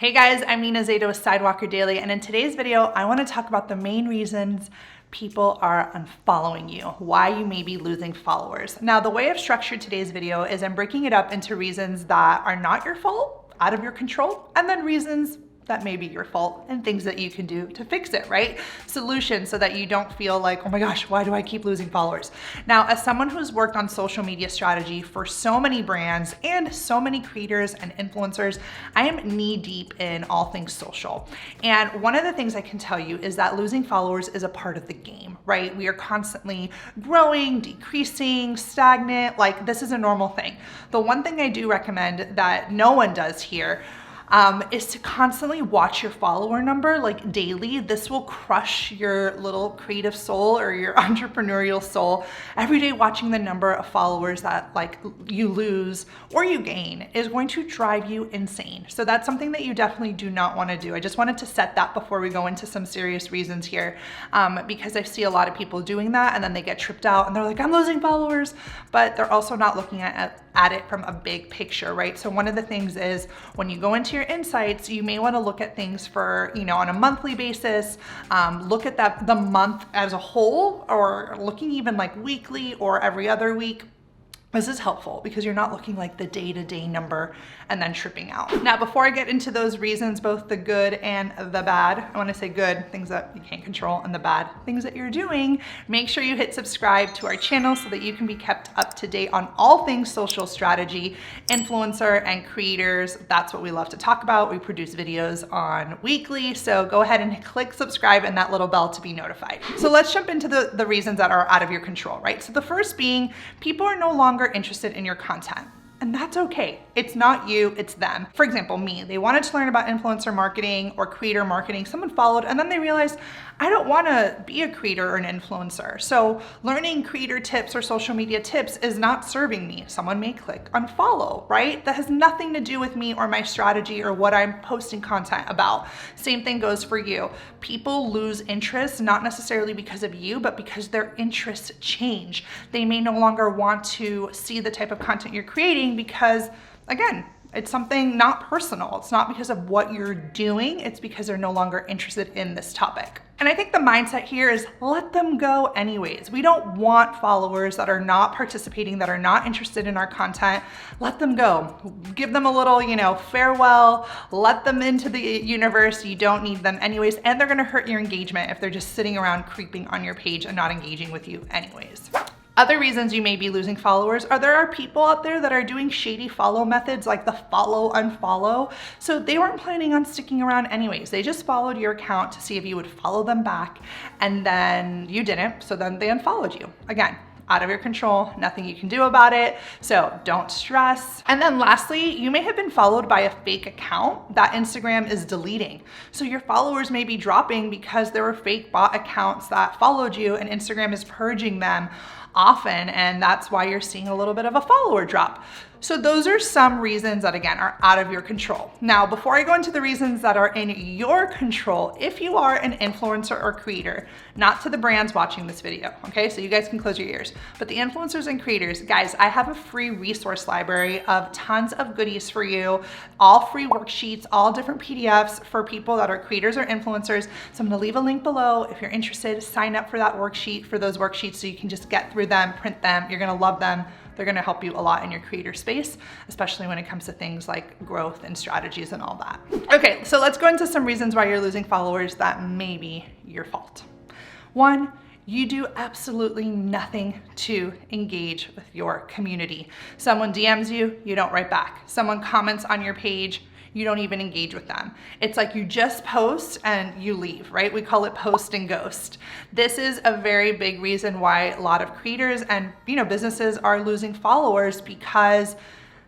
Hey guys, I'm Nina Zeta with Sidewalker Daily, and in today's video, I want to talk about the main reasons people are unfollowing you, why you may be losing followers. Now, the way I've structured today's video is I'm breaking it up into reasons that are not your fault, out of your control, and then reasons that may be your fault and things that you can do to fix it, right? Solutions so that you don't feel like, oh my gosh, why do I keep losing followers? Now, as someone who's worked on social media strategy for so many brands and so many creators and influencers, I am knee deep in all things social. And one of the things I can tell you is that losing followers is a part of the game, right? We are constantly growing, decreasing, stagnant, like this is a normal thing. The one thing I do recommend that no one does here is to constantly watch your follower number like daily. This will crush your little creative soul or your entrepreneurial soul. Every day watching the number of followers that like you lose or you gain is going to drive you insane. So that's something that you definitely do not want to do. I just wanted to set that before we go into some serious reasons here, because I see a lot of people doing that and then they get tripped out and they're like, I'm losing followers, but they're also not looking at it from a big picture, right? So one of the things is when you go into your insights, you may want to look at things for, on a monthly basis, look at the month as a whole, or looking even like weekly or every other week. This is helpful because you're not looking like the day-to-day number and then tripping out. Now, before I get into those reasons, both the good and the bad, I want to say good, things that you can't control, and the bad, things that you're doing, make sure you hit subscribe to our channel so that you can be kept up to date on all things social strategy, influencer, and creators. That's what we love to talk about. We produce videos on weekly, so go ahead and click subscribe and that little bell to be notified. So let's jump into the reasons that are out of your control, right? So the first being, people are no longer interested in your content. And that's okay. It's not you, it's them. For example, me, they wanted to learn about influencer marketing or creator marketing. Someone followed and then they realized, I don't want to be a creator or an influencer. So learning creator tips or social media tips is not serving me. Someone may click unfollow, right? That has nothing to do with me or my strategy or what I'm posting content about. Same thing goes for you. People lose interest, not necessarily because of you, but because their interests change. They may no longer want to see the type of content you're creating because, again, it's something not personal. It's not because of what you're doing. It's because they're no longer interested in this topic. And I think the mindset here is let them go anyways. We don't want followers that are not participating, that are not interested in our content. Let them go. Give them a little, farewell. Let them into the universe. You don't need them anyways. And they're gonna hurt your engagement if they're just sitting around creeping on your page and not engaging with you anyways. Other reasons you may be losing followers are there are people out there that are doing shady follow methods like the follow unfollow. So they weren't planning on sticking around anyways. They just followed your account to see if you would follow them back, and then you didn't. So then they unfollowed you. Again, out of your control, nothing you can do about it. So don't stress. And then lastly, you may have been followed by a fake account that Instagram is deleting. So your followers may be dropping because there were fake bot accounts that followed you and Instagram is purging them often, and that's why you're seeing a little bit of a follower drop. So those are some reasons that, again, are out of your control. Now, before I go into the reasons that are in your control, if you are an influencer or creator, not to the brands watching this video, okay? So you guys can close your ears. But the influencers and creators, guys, I have a free resource library of tons of goodies for you, all free worksheets, all different PDFs for people that are creators or influencers. So I'm gonna leave a link below. If you're interested, sign up for that worksheet, for those worksheets so you can just get through them, print them. You're gonna love them. They're gonna help you a lot in your creator space, especially when it comes to things like growth and strategies and all that. Okay, so let's go into some reasons why you're losing followers that may be your fault. One, you do absolutely nothing to engage with your community. Someone DMs you, you don't write back. Someone comments on your page, you don't even engage with them. It's like you just post and you leave, right? We call it post and ghost. This is a very big reason why a lot of creators and businesses are losing followers, because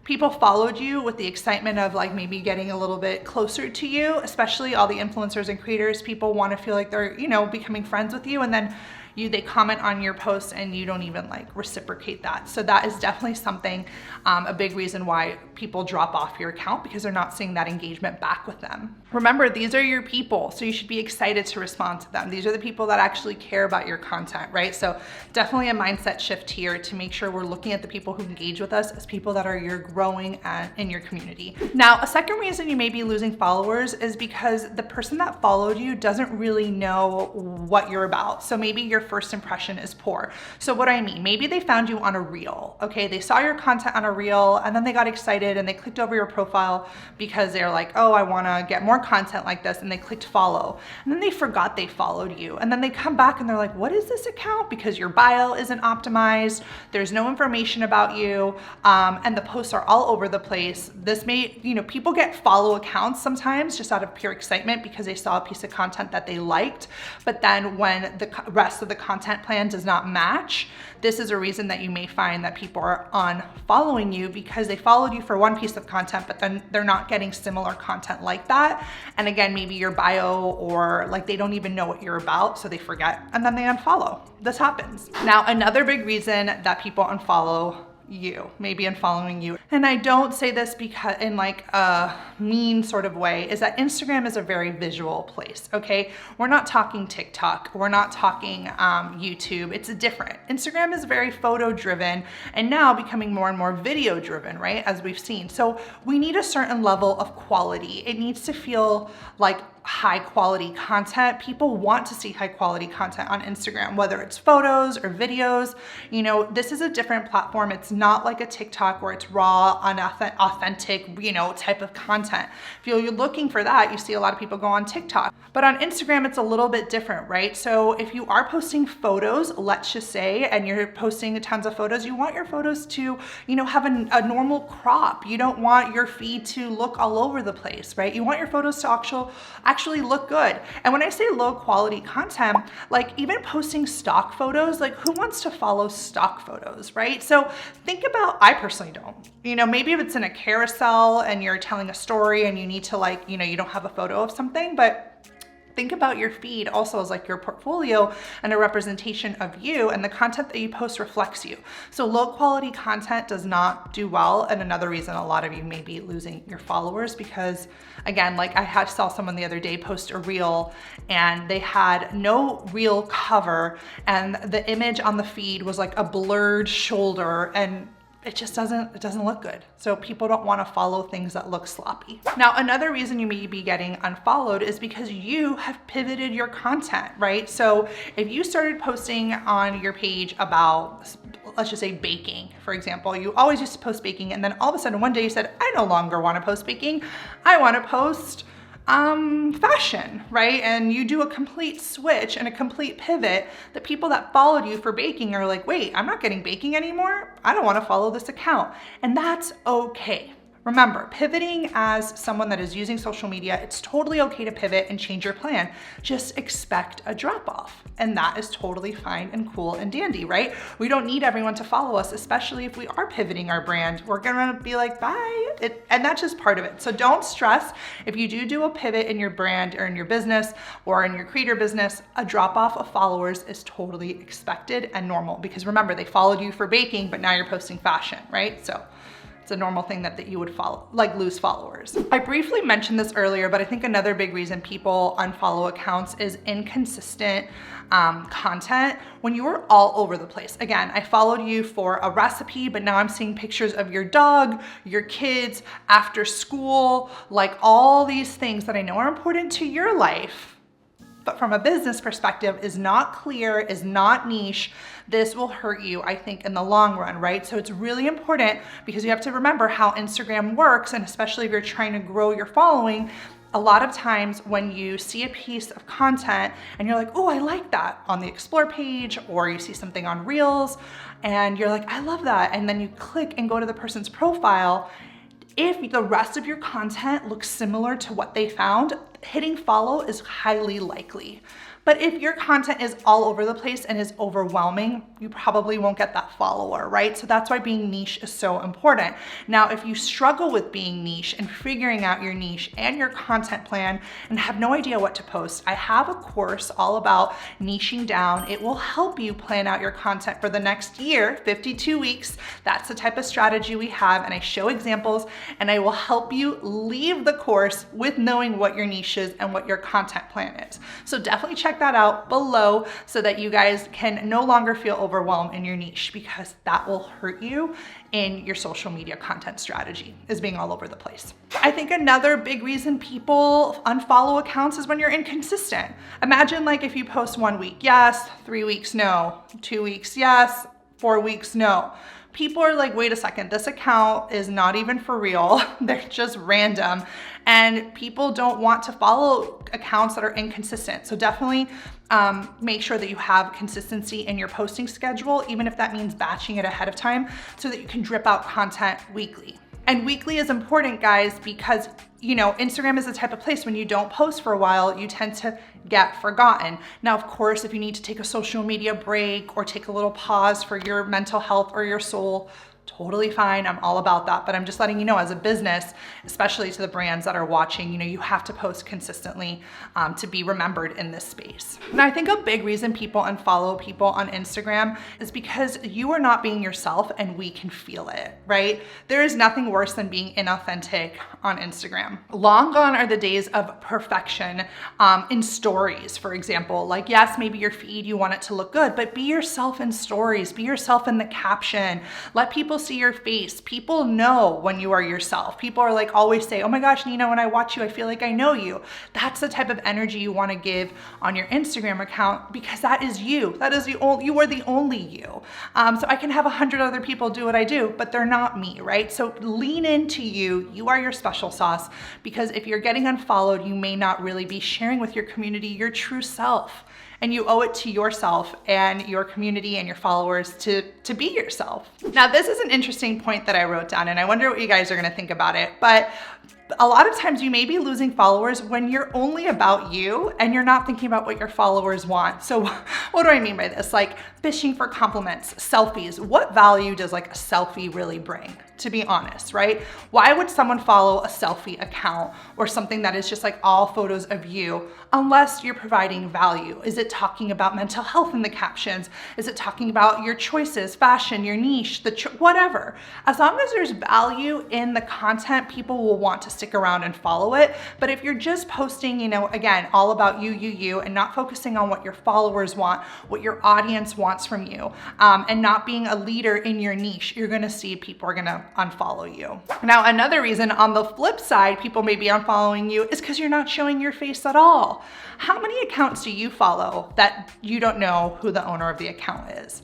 people followed you with the excitement of like maybe getting a little bit closer to you, especially all the influencers and creators. People want to feel like they're, becoming friends with you, and then they comment on your posts and you don't even like reciprocate that. So that is definitely something, a big reason why people drop off your account, because they're not seeing that engagement back with them. Remember, these are your people, so you should be excited to respond to them. These are the people that actually care about your content, right? So definitely a mindset shift here to make sure we're looking at the people who engage with us as people that are you're growing in your community. Now, a second reason you may be losing followers is because the person that followed you doesn't really know what you're about. So maybe your first impression is poor. So what I mean, maybe they found you on a reel, okay? They saw your content on a reel and then they got excited and they clicked over your profile because they're like, oh, I wanna get more content like this, and they clicked follow. And then they forgot they followed you. And then they come back and they're like, what is this account? Because your bio isn't optimized, there's no information about you, and the posts are all over the place. This may, people get follow accounts sometimes just out of pure excitement because they saw a piece of content that they liked, but then when the rest of the content plan does not match, this is a reason that you may find that people are unfollowing you because they followed you for one piece of content, but then they're not getting similar content like that. And again, maybe your bio, or like they don't even know what you're about, so they forget and then they unfollow. This happens. Now, another big reason that people unfollow you, maybe unfollowing you, and I don't say this because in like a mean sort of way, is that Instagram is a very visual place, okay? We're not talking TikTok, we're not talking YouTube. It's different. Instagram is very photo driven and now becoming more and more video driven, right? As we've seen. So we need a certain level of quality. It needs to feel like high quality content. People want to see high quality content on Instagram, whether it's photos or videos. This is a different platform. It's not like a TikTok where it's raw, authentic, type of content. If you're looking for that, you see a lot of people go on TikTok. But on Instagram, it's a little bit different, right? So if you are posting photos, let's just say, and you're posting tons of photos, you want your photos to, have a normal crop. You don't want your feed to look all over the place, right? You want your photos to actually look good. And when I say low quality content, like even posting stock photos, like who wants to follow stock photos, right? So think about, I personally don't, maybe if it's in a carousel and you're telling a story and you need to you don't have a photo of something, but think about your feed also as like your portfolio and a representation of you, and the content that you post reflects you. So low quality content does not do well. And another reason a lot of you may be losing your followers, because again, like I saw someone the other day post a reel and they had no reel cover and the image on the feed was like a blurred shoulder, and it doesn't look good. So people don't want to follow things that look sloppy. Now, another reason you may be getting unfollowed is because you have pivoted your content, right? So if you started posting on your page about, let's just say baking, for example, you always used to post baking, and then all of a sudden one day you said, I no longer want to post baking. I want to post fashion, right? And you do a complete switch and a complete pivot. The people that followed you for baking are like, wait, I'm not getting baking anymore. I don't want to follow this account. And that's okay. Remember, pivoting as someone that is using social media, it's totally okay to pivot and change your plan. Just expect a drop off. And that is totally fine and cool and dandy, right? We don't need everyone to follow us, especially if we are pivoting our brand. We're gonna be like, bye. And that's just part of it. So don't stress. If you do a pivot in your brand or in your business or in your creator business, a drop off of followers is totally expected and normal, because remember, they followed you for baking, but now you're posting fashion, right? So it's a normal thing that you would lose followers. I briefly mentioned this earlier, but I think another big reason people unfollow accounts is inconsistent content. When you are all over the place. Again, I followed you for a recipe, but now I'm seeing pictures of your dog, your kids, after school, like all these things that I know are important to your life, but from a business perspective is not clear, is not niche. This will hurt you, I think, in the long run, right? So it's really important, because you have to remember how Instagram works, and especially if you're trying to grow your following, a lot of times when you see a piece of content and you're like, oh, I like that on the explore page, or you see something on Reels and you're like, I love that. And then you click and go to the person's profile. If the rest of your content looks similar to what they found, hitting follow is highly likely. But if your content is all over the place and is overwhelming, you probably won't get that follower, right? So that's why being niche is so important. Now, if you struggle with being niche and figuring out your niche and your content plan and have no idea what to post, I have a course all about niching down. It will help you plan out your content for the next year, 52 weeks. That's the type of strategy we have, and I show examples, and I will help you leave the course with knowing what your niche is and what your content plan is. So definitely check that out below so that you guys can no longer feel overwhelmed in your niche, because that will hurt you in your social media content strategy, is being all over the place. I think another big reason people unfollow accounts is when you're inconsistent. Imagine like if you post 1 week, yes, 3 weeks, no, 2 weeks, yes, 4 weeks, no. People are like, wait a second, this account is not even for real. They're just random. And people don't want to follow accounts that are inconsistent. So definitely make sure that you have consistency in your posting schedule, even if that means batching it ahead of time so that you can drip out content weekly. And weekly is important, guys, because Instagram is the type of place when you don't post for a while, you tend to get forgotten. Now, of course, if you need to take a social media break or take a little pause for your mental health or your soul, totally fine. I'm all about that. But I'm just letting you know, as a business, especially to the brands that are watching, you have to post consistently to be remembered in this space. And I think a big reason people unfollow people on Instagram is because you are not being yourself, and we can feel it, right? There is nothing worse than being inauthentic on Instagram. Long gone are the days of perfection in stories, for example. Like, yes, maybe your feed, you want it to look good, but be yourself in stories, be yourself in the caption. Let people see your face. People know when you are yourself. People are like, always say, oh my gosh, Nina, when I watch you, I feel like I know you. That's the type of energy you want to give on your Instagram account, because that is you. That is you are the only you. So I can have 100 other people do what I do, but they're not me, right? So lean into you. You are your special sauce, because if you're getting unfollowed, you may not really be sharing with your community your true self. And you owe it to yourself and your community and your followers to be yourself. Now, this is an interesting point that I wrote down, and I wonder what you guys are gonna think about it. But a lot of times you may be losing followers when you're only about you and you're not thinking about what your followers want. So what do I mean by this? Like fishing for compliments, selfies. What value does like a selfie really bring, to be honest, right? Why would someone follow a selfie account or something that is just like all photos of you unless you're providing value? Is it talking about mental health in the captions? Is it talking about your choices, fashion, your niche, whatever? As long as there's value in the content, people will want to stick around and follow it. But if you're just posting, again, all about you, and not focusing on what your followers want, what your audience wants from you, and not being a leader in your niche, you're gonna see people are gonna unfollow you. Now, another reason on the flip side, people may be unfollowing you is because you're not showing your face at all. How many accounts do you follow that you don't know who the owner of the account is?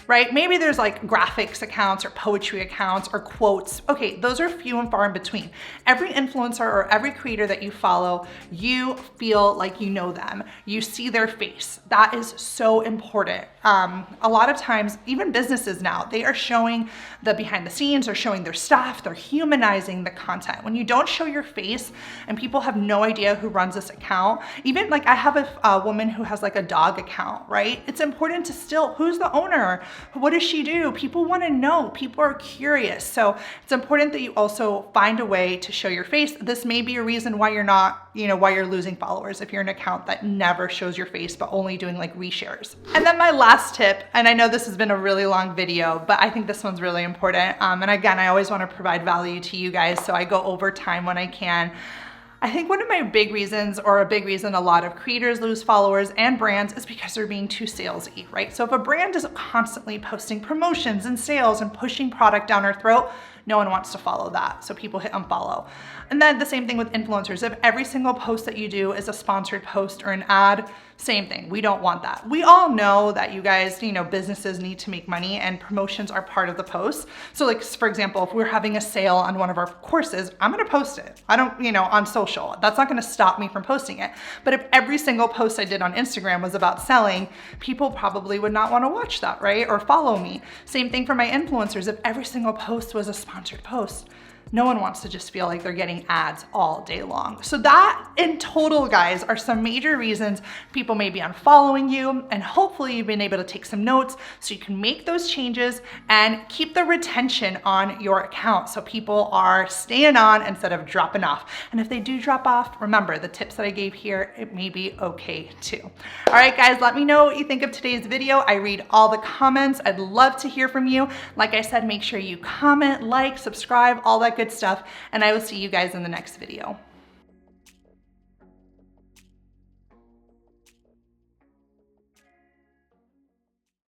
Right? Maybe there's like graphics accounts or poetry accounts or quotes. Okay, those are few and far in between. Every influencer or every creator that you follow, you feel like you know them. You see their face. That is so important. A lot of times, even businesses now, they are showing the behind the scenes, or showing their staff, they're humanizing the content. When you don't show your face and people have no idea who runs this account, even like I have a woman who has like a dog account, right? It's important to still, who's the owner? What does she do? People want to know. People are curious. So it's important that you also find a way to show your face. This may be a reason why you're not, why you're losing followers, if you're an account that never shows your face, but only doing like reshares. And then my last tip, and I know this has been a really long video, but I think this one's really important. And again, I always want to provide value to you guys, so I go over time when I can. I think one of my big reasons, or a big reason a lot of creators lose followers and brands, is because they're being too salesy, right? So if a brand is constantly posting promotions and sales and pushing product down our throat, no one wants to follow that. So people hit unfollow. And then the same thing with influencers. If every single post that you do is a sponsored post or an ad, same thing. We don't want that. We all know that you guys, businesses need to make money, and promotions are part of the post. So like, for example, if we're having a sale on one of our courses, I'm going to post it. I don't, on social. That's not going to stop me from posting it. But if every single post I did on Instagram was about selling, people probably would not want to watch that, right? Or follow me. Same thing for my influencers. If every single post was a sponsored post, No one wants to just feel like they're getting ads all day long. So that in total, guys, are some major reasons people may be unfollowing you, and hopefully you've been able to take some notes so you can make those changes and keep the retention on your account so people are staying on instead of dropping off. And if they do drop off, remember the tips that I gave here, it may be okay too. All right, guys, let me know what you think of today's video. I read all the comments. I'd love to hear from you. Like I said, make sure you comment, like, subscribe, all that good stuff, and I will see you guys in the next video.